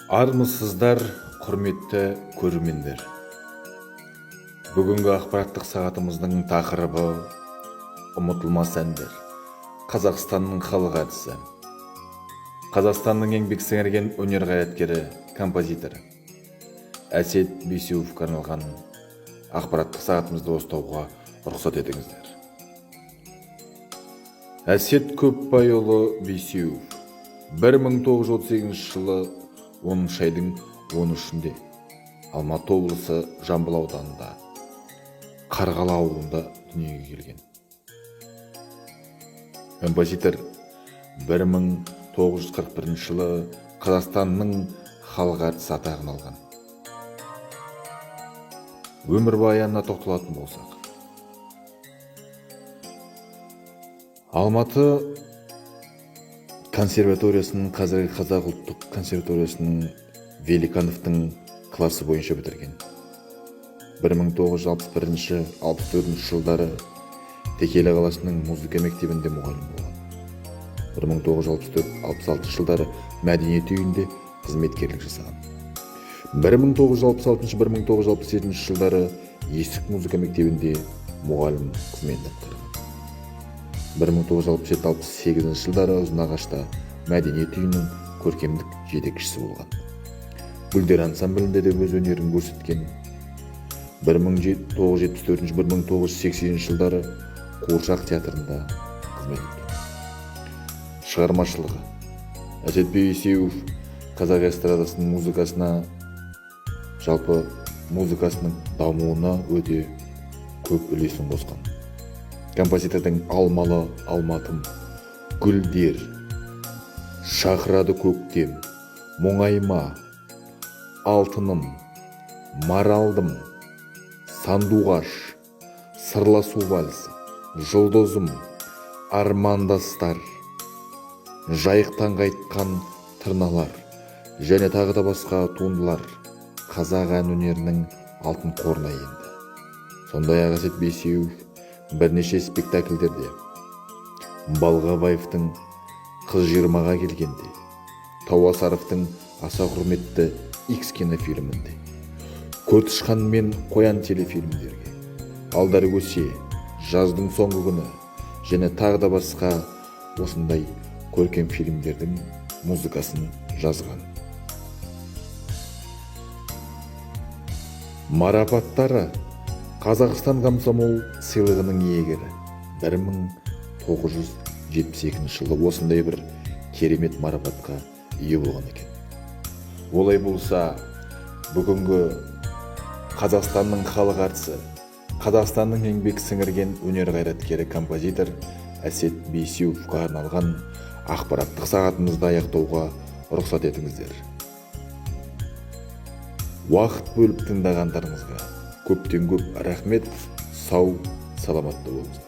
Армысыздар, құрметті көрермендер. Бүгінгі ақпараттық сағатымыздың тақырыбы ұмытылмас әндер. Қазақстанның халық әртісі, Қазақстанның еңбек сіңірген өнер қайраткері, композиторы Әсет Бейсеуовқа арналған ақпараттық сағатымызды қостауға рұқсат етіңіздер. Әсет Көпбайұлы Бейсеуов 1938 жылы 10 айдың 13-інде Алматы облысы Жамбыл ауданында Қарғалы ауылында дүниеге келген. Композитор 1941 жылы Қазақстанның халық әртісі атағын алған. Өмірбаянына тоқталатын болсақ, Алматы консерваториясының, қазіргі Қазақ ұлттық консерваториясының Великановтың классы бойынша бітірген. 1961-64 жылдары Текелі қаласының музыка мектебінде мұғалім болған. 1964-66 жылдары мәдениет үйінде қызметкерлік жасаған. 1966-1967 жылдары Есік музыка мектебінде мұғалім қызметін атқарған. 1967-68 жылдары Ұзынағашта мәдениет үйінің көркемдік жетекшісі болған. Гүлдер ансамблінде де өз өнерін көрсеткен. 1974-1980 жылдары Қуыршақ театрында қызмет еткен. Шығармашылығы: Әсет Бейсеуов қазақ эстрадасының музыкасына, жалпы музыкасының дамуына өте көп үлесін қосқан. Композитордың Алмалы Алматым, Гүлдер, Шақырады көктем, Мұңайма, Алтыным, Маралдым, Сандуғаш, Сырласу вальсі, Жұлдызым, Армандастар, Жайықтан қайтқан тырналар және тағы да басқа туындылар қазақ ән өнерінің алтын қорына енді. Сондай-ақ Әсет Бейсеуов бірнеше спектакльдерде, Балғабаевтың Қыз жиырмаға келгенде, Тауасаровтың аса құрметті X кинофильмінде, Көртышқан мен Қоян телефильмдерге, Алдар көсе, Жаздың соңғы күні және тағы да басқа осындай көркем фильмдердің музыкасын жазған. Марапаттары: Қазақстан комсомол сыйлығының иегері. 1972 жылы осындай бір керемет марапатқа ие болған екен. Олай болса, бүгінгі Қазақстанның халық әртісі, Қазақстанның еңбек сіңірген өнер қайраткері, композитор Әсет Бейсеуовқа арналған ақпараттық сағатымызды аяқтауға рұқсат етіңіздер. Уақыт бөліп тыңдағандарыңызға көптен көп рахмет. Сау, саламатта болыңыздар.